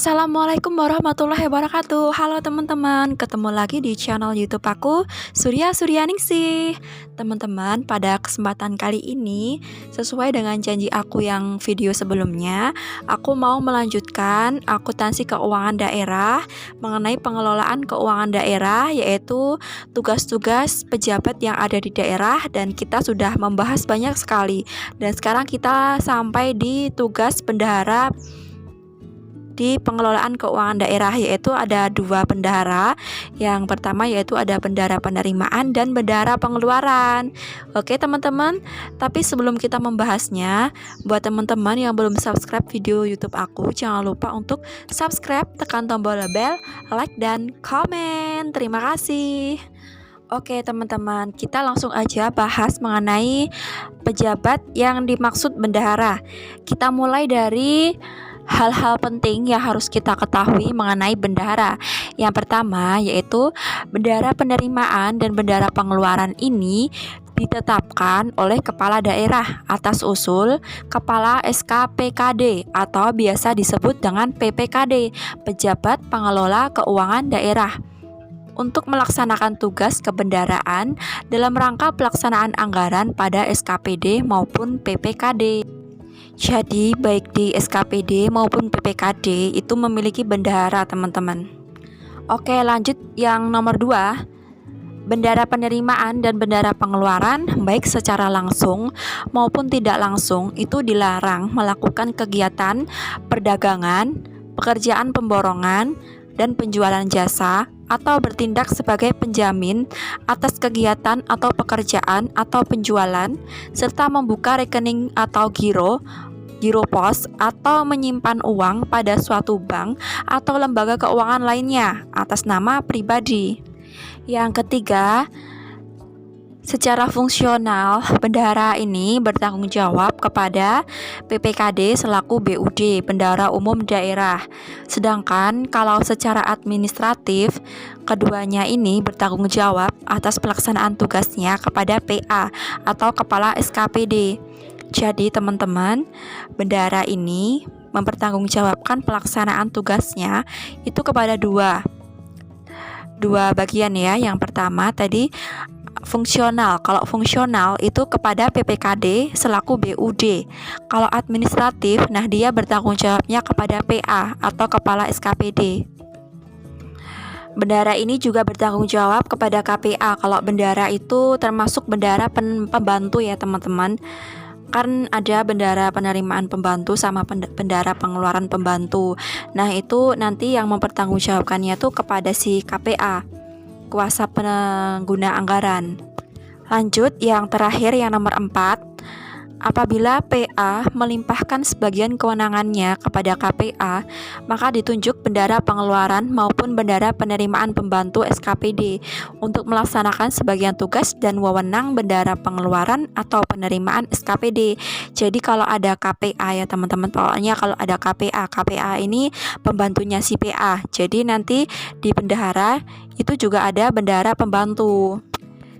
Assalamualaikum warahmatullahi wabarakatuh. Halo teman-teman, ketemu lagi di channel YouTube aku, Surya Suryaningsih. Teman-teman, pada kesempatan kali ini, sesuai dengan janji aku yang video sebelumnya, aku mau melanjutkan akuntansi keuangan daerah mengenai pengelolaan keuangan daerah, yaitu tugas-tugas pejabat yang ada di daerah, dan kita sudah membahas banyak sekali. Dan sekarang kita sampai di tugas bendahara di pengelolaan keuangan daerah, yaitu ada dua bendahara. Yang pertama yaitu ada bendahara penerimaan dan bendahara pengeluaran. Oke teman-teman, tapi sebelum kita membahasnya, buat teman-teman yang belum subscribe video YouTube aku, jangan lupa untuk subscribe, tekan tombol bel, like dan komen. Terima kasih. Oke teman-teman, kita langsung aja bahas mengenai pejabat yang dimaksud bendahara. Kita mulai dari hal-hal penting yang harus kita ketahui mengenai bendahara. Yang pertama yaitu bendahara penerimaan dan bendahara pengeluaran ini ditetapkan oleh kepala daerah atas usul kepala SKPKD atau biasa disebut dengan PPKD, Pejabat Pengelola Keuangan Daerah, untuk melaksanakan tugas kebendaharaan dalam rangka pelaksanaan anggaran pada SKPD maupun PPKD. Jadi baik di SKPD maupun PPKD itu memiliki bendahara teman-teman. Oke, lanjut yang nomor 2. Bendahara penerimaan dan bendahara pengeluaran baik secara langsung maupun tidak langsung itu dilarang melakukan kegiatan perdagangan, pekerjaan pemborongan, dan penjualan jasa atau bertindak sebagai penjamin atas kegiatan atau pekerjaan atau penjualan, serta membuka rekening atau giro pos atau menyimpan uang pada suatu bank atau lembaga keuangan lainnya atas nama pribadi. Yang ketiga, secara fungsional, bendahara ini bertanggung jawab kepada PPKD selaku BUD, Bendahara Umum Daerah. Sedangkan kalau secara administratif, keduanya ini bertanggung jawab atas pelaksanaan tugasnya kepada PA atau Kepala SKPD. Jadi teman-teman, bendahara ini mempertanggungjawabkan pelaksanaan tugasnya itu kepada dua bagian ya. Yang pertama tadi fungsional. Kalau fungsional itu kepada PPKD selaku BUD. Kalau administratif, nah dia bertanggung jawabnya kepada PA atau Kepala SKPD. Bendahara ini juga bertanggung jawab kepada KPA. Kalau bendahara itu termasuk bendahara pembantu ya teman-teman. Kan ada bendahara penerimaan pembantu sama bendahara pengeluaran pembantu. Nah itu nanti yang mempertanggungjawabkannya tuh kepada si KPA, kuasa pengguna anggaran. Lanjut yang terakhir yang nomor 4. Apabila PA melimpahkan sebagian kewenangannya kepada KPA, maka ditunjuk bendahara pengeluaran maupun bendahara penerimaan pembantu SKPD untuk melaksanakan sebagian tugas dan wewenang bendahara pengeluaran atau penerimaan SKPD. Jadi kalau ada KPA ya teman-teman, pokoknya kalau ada KPA ini pembantunya si PA. Jadi nanti di bendahara itu juga ada bendahara pembantu.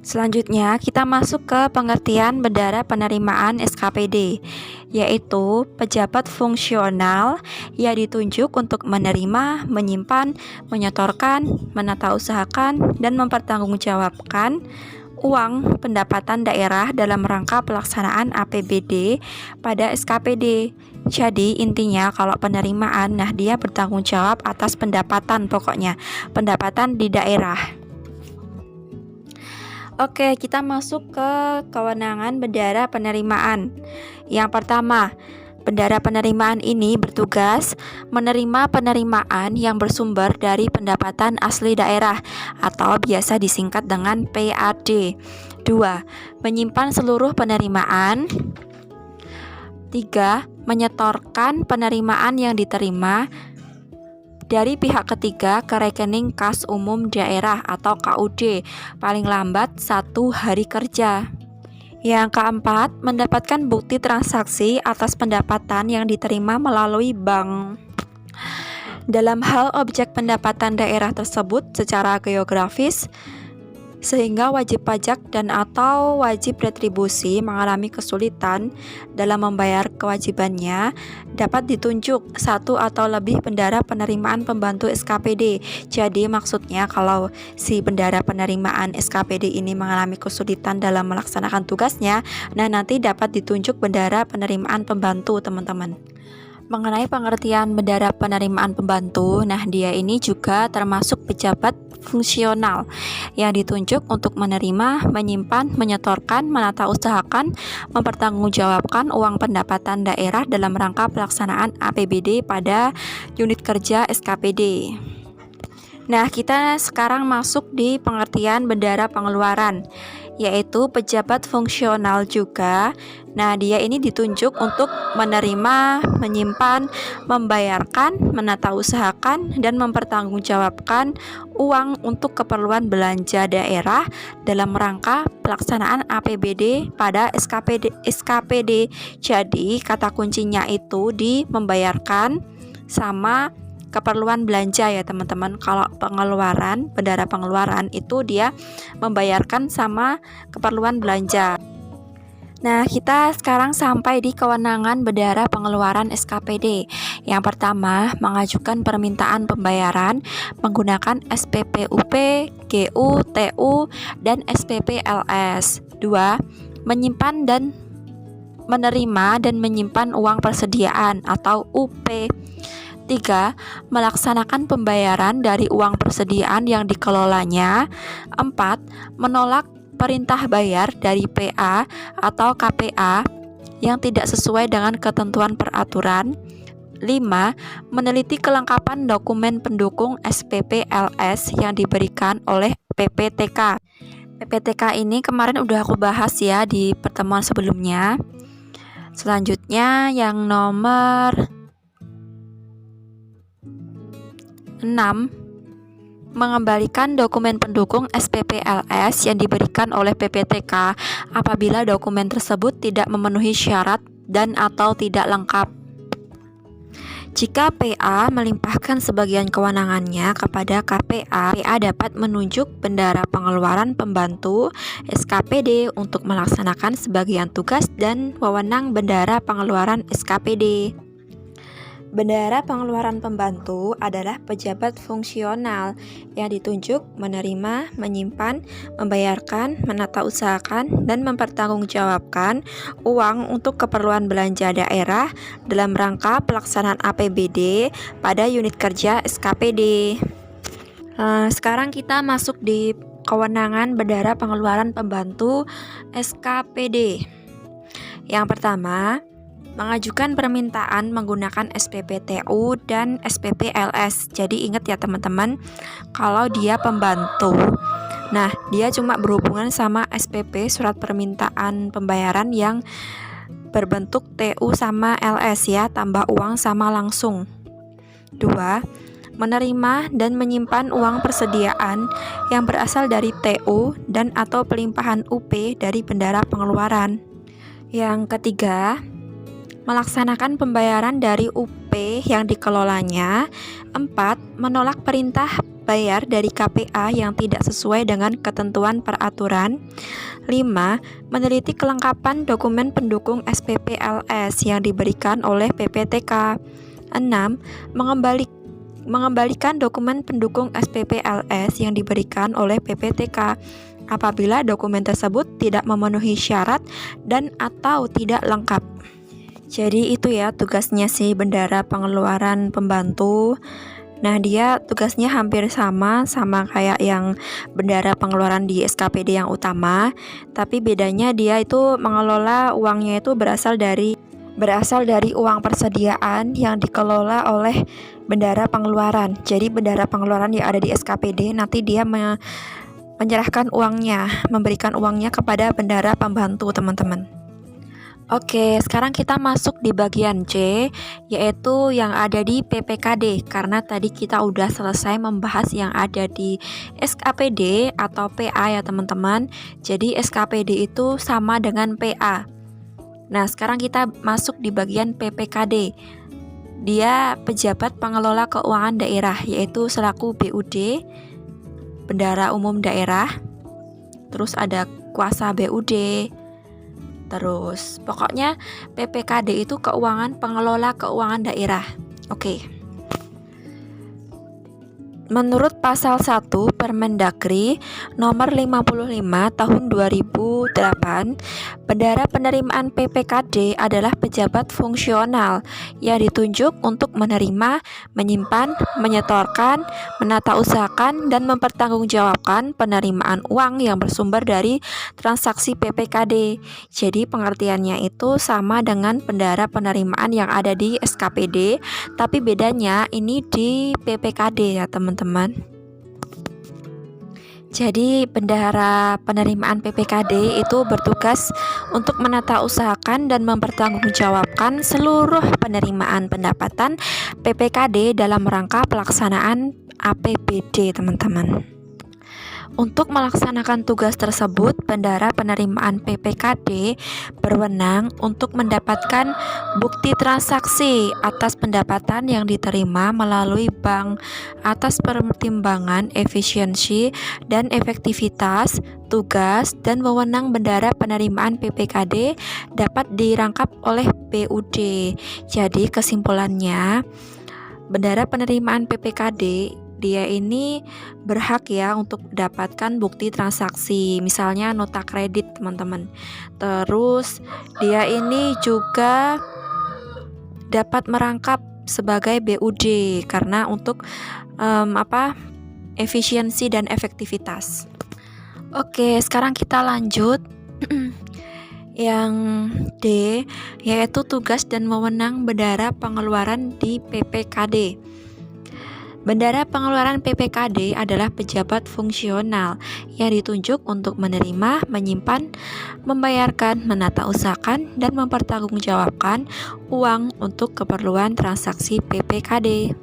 Selanjutnya kita masuk ke pengertian bendahara penerimaan SKPD, yaitu pejabat fungsional yang ditunjuk untuk menerima, menyimpan, menyetorkan, menatausahakan, dan mempertanggungjawabkan uang pendapatan daerah dalam rangka pelaksanaan APBD pada SKPD. Jadi intinya kalau penerimaan, nah dia bertanggung jawab atas pendapatan, pokoknya pendapatan di daerah. Oke, kita masuk ke kewenangan bendahara penerimaan. Yang pertama, bendahara penerimaan ini bertugas menerima penerimaan yang bersumber dari pendapatan asli daerah atau biasa disingkat dengan PAD. 2. Menyimpan seluruh penerimaan. 3. Menyetorkan penerimaan yang diterima dari pihak ketiga ke rekening kas umum daerah atau KUD paling lambat 1 hari kerja. Yang keempat, mendapatkan bukti transaksi atas pendapatan yang diterima melalui bank. Dalam hal objek pendapatan daerah tersebut secara geografis, sehingga wajib pajak dan atau wajib retribusi mengalami kesulitan dalam membayar kewajibannya, dapat ditunjuk satu atau lebih bendara penerimaan pembantu SKPD. Jadi maksudnya kalau si bendara penerimaan SKPD ini mengalami kesulitan dalam melaksanakan tugasnya, nah nanti dapat ditunjuk bendara penerimaan pembantu, teman-teman. Mengenai pengertian bendara penerimaan pembantu, nah dia ini juga termasuk pejabat fungsional yang ditunjuk untuk menerima, menyimpan, menyetorkan, menata usahakan, mempertanggungjawabkan uang pendapatan daerah dalam rangka pelaksanaan APBD pada unit kerja SKPD. Nah, kita sekarang masuk di pengertian bendara pengeluaran, yaitu pejabat fungsional juga. Nah, dia ini ditunjuk untuk menerima, menyimpan, membayarkan, menata usahakan, dan mempertanggungjawabkan uang untuk keperluan belanja daerah dalam rangka pelaksanaan APBD pada SKPD. Jadi, kata kuncinya itu di membayarkan sama keperluan belanja ya teman-teman. Kalau pengeluaran, bendara pengeluaran itu dia membayarkan sama keperluan belanja. Nah, kita sekarang sampai di kewenangan bendara pengeluaran SKPD. Yang pertama, mengajukan permintaan pembayaran menggunakan SPPUP, GU, TU, dan SPPLS. 2. Menyimpan dan menerima dan menyimpan uang persediaan atau UP. 3. Melaksanakan pembayaran dari uang persediaan yang dikelolanya. 4. Menolak perintah bayar dari PA atau KPA yang tidak sesuai dengan ketentuan peraturan. 5. Meneliti kelengkapan dokumen pendukung SPPLS yang diberikan oleh PPTK. PPTK ini kemarin udah aku bahas ya di pertemuan sebelumnya. Selanjutnya yang nomor 6. Mengembalikan dokumen pendukung SPPLS yang diberikan oleh PPTK apabila dokumen tersebut tidak memenuhi syarat dan atau tidak lengkap. Jika PA melimpahkan sebagian kewenangannya kepada KPA, PA dapat menunjuk bendara pengeluaran pembantu SKPD untuk melaksanakan sebagian tugas dan wewenang bendara pengeluaran SKPD. Bendara pengeluaran pembantu adalah pejabat fungsional yang ditunjuk menerima, menyimpan, membayarkan, menata usahakan, dan mempertanggungjawabkan uang untuk keperluan belanja daerah dalam rangka pelaksanaan APBD pada unit kerja SKPD. Sekarang kita masuk di kewenangan bendara pengeluaran pembantu SKPD. Yang pertama, mengajukan permintaan menggunakan SPPTU dan SPPLS. Jadi ingat ya teman-teman, kalau dia pembantu, nah dia cuma berhubungan sama SPP, surat permintaan pembayaran yang berbentuk TU sama LS ya, tambah uang sama langsung. 2. Menerima dan menyimpan uang persediaan yang berasal dari TU dan atau pelimpahan UP dari bendara pengeluaran. Yang ketiga, melaksanakan pembayaran dari UP yang dikelolanya. 4. Menolak perintah bayar dari KPA yang tidak sesuai dengan ketentuan peraturan. 5. Meneliti kelengkapan dokumen pendukung SPPLS yang diberikan oleh PPTK. 6. Mengembalikan dokumen pendukung SPPLS yang diberikan oleh PPTK apabila dokumen tersebut tidak memenuhi syarat dan atau tidak lengkap. Jadi itu ya tugasnya si bendara pengeluaran pembantu. Nah, dia tugasnya hampir sama kayak yang bendara pengeluaran di SKPD yang utama, tapi bedanya dia itu mengelola uangnya itu berasal dari uang persediaan yang dikelola oleh bendara pengeluaran. Jadi bendara pengeluaran yang ada di SKPD nanti dia menyerahkan uangnya, memberikan uangnya kepada bendara pembantu, teman-teman. Oke, sekarang kita masuk di bagian C, yaitu yang ada di PPKD. Karena tadi kita udah selesai membahas yang ada di SKPD atau PA ya teman-teman. Jadi SKPD itu sama dengan PA. Nah, sekarang kita masuk di bagian PPKD. Dia pejabat pengelola keuangan daerah, yaitu selaku BUD, Bendara Umum Daerah. terus ada kuasa BUD. Terus pokoknya PPKD itu keuangan pengelola keuangan daerah. Oke. Menurut pasal 1 Permendagri nomor 55 tahun 2008, bendahara penerimaan PPKD adalah pejabat fungsional yang ditunjuk untuk menerima, menyimpan, menyetorkan, menata usahakan, dan mempertanggungjawabkan penerimaan uang yang bersumber dari transaksi PPKD. Jadi pengertiannya itu sama dengan bendahara penerimaan yang ada di SKPD, tapi bedanya ini di PPKD ya teman-teman. Jadi bendahara penerimaan PPKD itu bertugas untuk menata usahakan dan mempertanggungjawabkan seluruh penerimaan pendapatan PPKD dalam rangka pelaksanaan APBD teman-teman. Untuk melaksanakan tugas tersebut, bendahara penerimaan PPKD berwenang untuk mendapatkan bukti transaksi atas pendapatan yang diterima melalui bank atas pertimbangan efisiensi dan efektivitas tugas dan wewenang bendahara penerimaan PPKD dapat dirangkap oleh BUD. Jadi kesimpulannya, bendahara penerimaan PPKD dia ini berhak ya untuk mendapatkan bukti transaksi, misalnya nota kredit teman-teman. Terus dia ini juga dapat merangkap sebagai BUD karena untuk efisiensi dan efektivitas. Oke, sekarang kita lanjut. Yang D, yaitu tugas dan wewenang bendahara pengeluaran di PPKD. Bendahara pengeluaran PPKD adalah pejabat fungsional yang ditunjuk untuk menerima, menyimpan, membayarkan, menata usahakan, dan mempertanggungjawabkan uang untuk keperluan transaksi PPKD.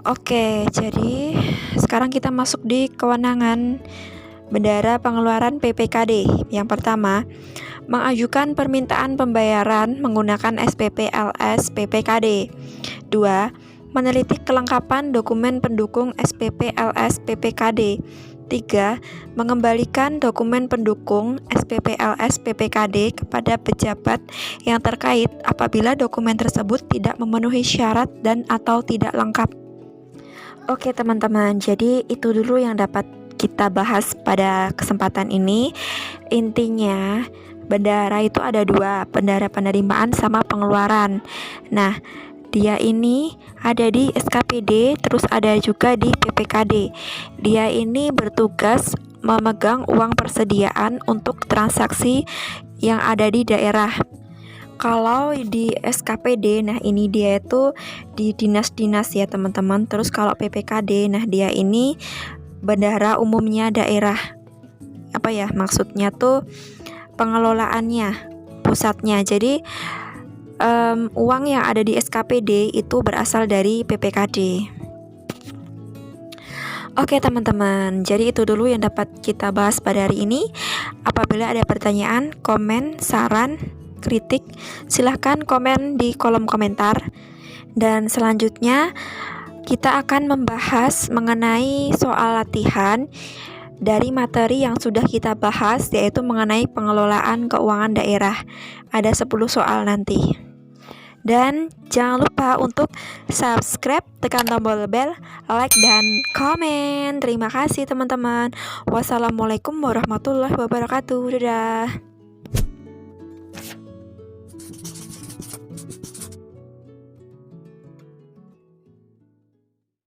Oke, jadi sekarang kita masuk di kewenangan bendahara pengeluaran PPKD. Yang pertama, mengajukan permintaan pembayaran menggunakan SPP LS PPKD. 2. Meneliti kelengkapan dokumen pendukung SPP LS PPKD. 3. Mengembalikan dokumen pendukung SPP LS PPKD kepada pejabat yang terkait apabila dokumen tersebut tidak memenuhi syarat dan atau tidak lengkap. Oke teman-teman, jadi itu dulu yang dapat kita bahas pada kesempatan ini. Intinya bendahara itu ada dua, bendahara penerimaan sama pengeluaran. Nah, dia ini ada di SKPD, terus ada juga di PPKD. Dia ini bertugas memegang uang persediaan untuk transaksi yang ada di daerah. Kalau di SKPD, nah ini dia itu di dinas-dinas ya teman-teman. Terus kalau PPKD, nah dia ini bendahara umumnya daerah. Apa ya maksudnya tuh pengelolaannya, pusatnya. Jadi uang yang ada di SKPD itu berasal dari PPKD. Oke teman-teman, jadi itu dulu yang dapat kita bahas pada hari ini. Apabila ada pertanyaan, komen, saran, kritik, silahkan komen di kolom komentar. Dan selanjutnya kita akan membahas mengenai soal latihan dari materi yang sudah kita bahas, yaitu mengenai pengelolaan keuangan daerah. Ada 10 soal nanti. Dan jangan lupa untuk subscribe, tekan tombol bel, like, dan komen. Terima kasih teman-teman. Wassalamualaikum warahmatullahi wabarakatuh. Dadah.